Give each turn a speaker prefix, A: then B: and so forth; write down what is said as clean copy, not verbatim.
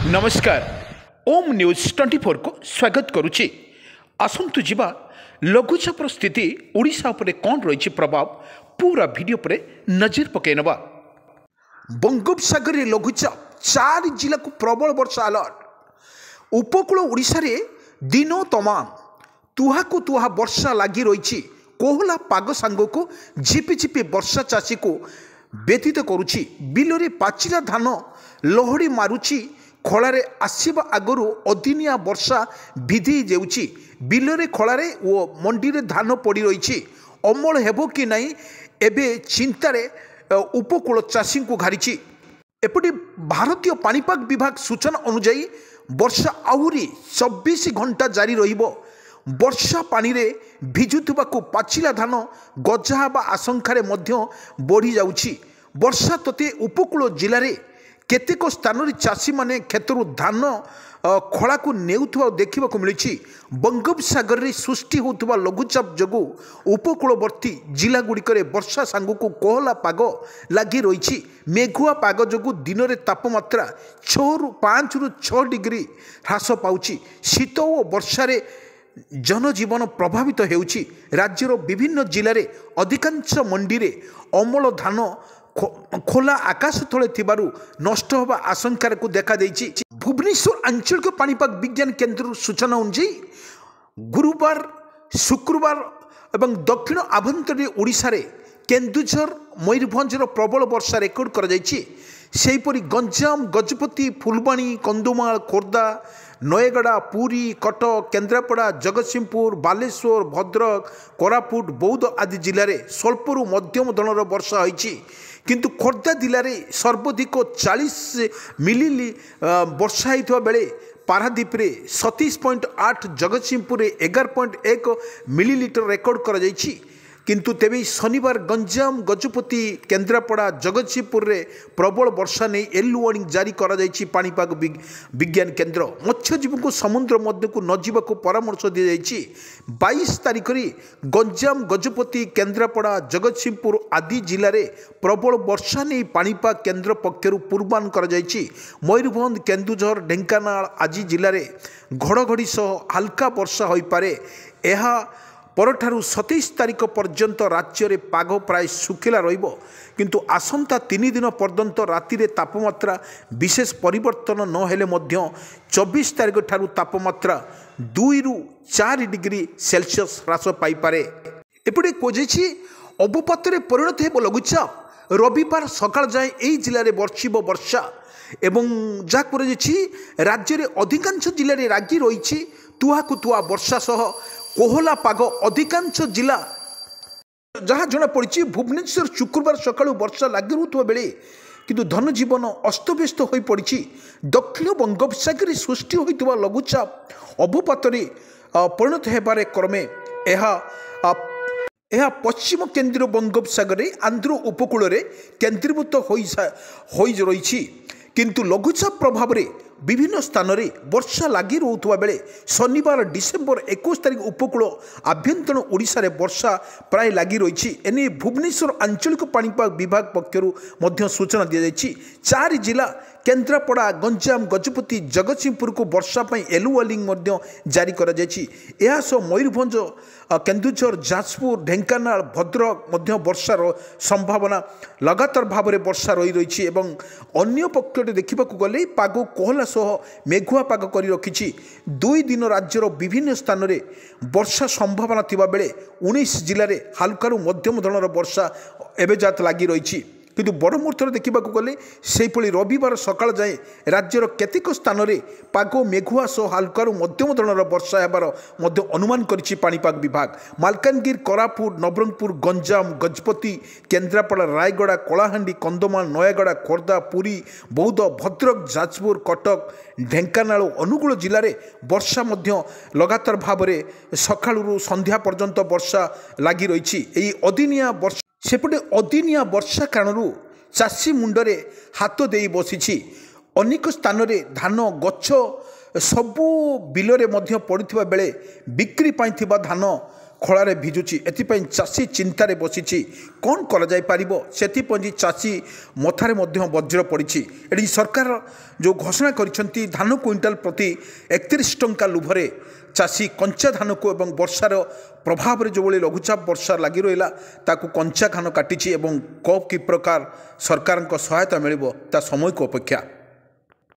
A: नमस्कार ओम न्यूज 24 को स्वागत करुच्ची। आसंतु जीवा लघुचापर स्थिति ओडिशा उपरे कौन रही प्रभाव पूरा वीडियो पर नजर पकई नवा। बंगोपसागर में लघुचाप 4 जिला को प्रबल वर्षा अलर्ट। उपकूल ओडिशा रे दिनो तमाम तुहा को तुहा वर्षा लगी रही। कोहला पाग सांग को झिपिझिपि वर्षा चाषी को व्यतीत करुच्ची। बिल पाचिला धान लहड़ी मारुची। खलारे आसवा आगु अदिनिया वर्षा भिदी जाऊँगी। बिलरे खलारे ओ मंडी रे धान पड़ी रही। अमल हेबो कि नहीं एबे चिंतारे उपकूल चाषी को घारी। एपटे भारतीय पाणीपाग विभाग सूचना अनुजाई वर्षा आहुरी 24 घंटा जारी रहिबो। वर्षा पानी रे भिजुवा को पाचिला धान गजा हेबा आशंकार बढ़ी जाउछि। वर्षा तते उपकूल जिले में केतेक स्थान चाषी माने क्षेत्र धान खला को नेउथुवा देखा मिली। बंगोपसागर रे सृष्टि होतुवा लघुचाप जगु उपकूलवर्ती जिला गुड़िक वर्षा सांग को कोहला पाग लगी रही। मेघुआ पाग जगु दिन में तापमात्रा 5 रु 6 डिग्री ह्रास पाउछि। शीत और वर्षार जनजीवन प्रभावित हेउछि। राज्यर विभिन्न जिले में अधिकांश मंडी रे अमल धान खोला आकाश तले थिबारु नष्ट होबा आशंकार को देखा देछि। भुवनेश्वर आंचलिक पाणीपाग विज्ञान केन्द्र सूचना अनुसार गुरुवार शुक्रवार एवं दक्षिण आभंतरीण ओडिशा रे केन्दुझर मयूरभंजर प्रबल वर्षा रेकर्ड करा जायछि। सेहीपरि गंजाम गजपति फुलबाणी कंधमाल खोर्धा नयगड़ा पुरी कटक केन्द्रापड़ा जगतसिंहपुर बालेश्वर भद्रक कोरापुट बौद्ध आदि जिले में स्वल्परू मध्यम धरणर वर्षा होइछि। किंतु खोर्धा जिले में सर्वाधिक 40 मिली वर्षा होता बेले पारादीप रे 27.8 जगतसिंहपुर 11.1 मिलीलीटर रेकर्ड करा जायछि। किंतु तेबे शनिवार गंजाम गजपति केन्द्रापड़ा जगतसिंहपुर रे प्रबल वर्षा नहीं येलो वार्निंग जारी करा जायछि। पाणीपाग विज्ञान केन्द्र मत्स्यजीवी को समुद्र मध्य को न जावाक परामर्श दी जायछि। 22 तारीख रे गंजाम गजपति केन्द्रापड़ा जगतसिंहपुर आदि जिले में प्रबल वर्षा नहीं पाणीपाग केन्द्र पक्षर पूर्वानुमान करा जायछि। मयूरभंज केन्दुझर ढेंकानाल आदि जिले में घड़घड़ी सह हल्का वर्षा होई पारे। यह परठारु 27 तारीख पर्यंत राज्य में पाग प्राय सुखिला रहिबो। किंतु आसंता 3 दिन पर्यंत राति रे तापमात्रा विशेष परिवर्तन न हेले मध्य 24 तारीख ठारू तापमात्रा 2 रु 4 डिग्री सेल्सियस ह्रास पाई पारे। एपटे कोजेछि अवपात परिणत हेब लघुचाप। रविवार सकाळ जाए एई जिले में बर्षिब वर्षा एवं जहाँपर राज्य में अधिकांश जिले में रागी रही। तुहा को तुहा वर्षा सह कोहला पाग अधिकांश जिला जहाँ जना पड़ी। भुवनेश्वर शुक्रवार सकाळु वर्षा लगी रुवा बेले किंतु धनजीवन अस्तव्यस्त हो पड़ी। दक्षिण बंगोपसागर सृष्टि होता लघुचाप अवपात परिणत होबार क्रमे यह पश्चिम केन्द्रीय बंगोपसागर आंध्र उपकूल केन्द्रीभूत हो रही। किंतु लघुचाप प्रभाव में विभिन्न स्थान में वर्षा लगी रुवा बेले शनिवार डिसेम्बर 21 तारीख उपकूल आभ्यंतरण ओडिशा रे वर्षा प्राय लगी रही। एने भुवनेश्वर आंचलिक पाणीपाग विभाग पक्षर सूचना दी जायछि। 4 जिला केन्द्रापड़ा गंजाम गजपति जगतसिंहपुर को वर्षा येलो वार्निंग जारी करा जायछि। एहा सह मयूरभंज केन्दुझर जाजपुर ढेंकानाल भद्रक वर्षार संभावना लगातार भाव में वर्षा रही। एवं अन्य पक्ष देखा गले पाग कोहला सह मेघुआ पाग कर रखी। 2 दिन राज्यर विभिन्न स्थान में वर्षा संभावना थिबा बेले 19 जिले में हल्का मध्यम धरणर वर्षा एवं जात लगी रही। किंतु बड़ मुहूर्त देखा गले से रविवार सकाळ जाए राज्यर केतेक स्थान में पाग मेघुआ सह हल्का मध्यम धरणर वर्षा हेबार अनुमान करिछि पाणीपाग विभाग। मालकानगिर कोरापुट नवरंगपुर गंजाम गजपति केन्द्रापड़ा रायगड़ा कलाहांडी कंधमाल नयगड़ा खोर्धा पुरी बौद्ध भद्रक जाजपुर कटक ढेंकानाल अनुगुल जिले में वर्षा लगातार भाव में सकाळु संध्या पर्यंत वर्षा लगी रही। अदिनिया वर्षा सेपटे अदिनिया वर्षा कारण चाषी मुंडरे हाथ दे बसी। अनेक स्थान में धान गछ सबू बिलरे पड़ता बेले बिक्री पाई धान ଖଳାରେ ଭିଜୁଛି। ଏଥିପାଇଁ ଚାଷୀ ଚିନ୍ତାରେ ବସିଛି। କ'ଣ କରାଯାଇପାରିବ ସେଥିପାଇଁ ଚାଷୀ ମଥାରେ ମଧ୍ୟ ବଜ୍ର ପଡ଼ିଛି। ଏଠି ସରକାର ଯେଉଁ ଘୋଷଣା କରିଛନ୍ତି ଧାନ କୁଇଣ୍ଟାଲ ପ୍ରତି 31 ଟଙ୍କା ଲୋଭରେ ଚାଷୀ କଞ୍ଚା ଧାନକୁ ଏବଂ ବର୍ଷାର ପ୍ରଭାବରେ ଯେଉଁଭଳି ଲଘୁଚାପ ବର୍ଷା ଲାଗି ରହିଲା ତାକୁ କଞ୍ଚା ଧାନ କାଟିଛି ଏବଂ କି ପ୍ରକାର ସରକାରଙ୍କ ସହାୟତା ମିଳିବ ତା ସମୟକୁ ଅପେକ୍ଷା।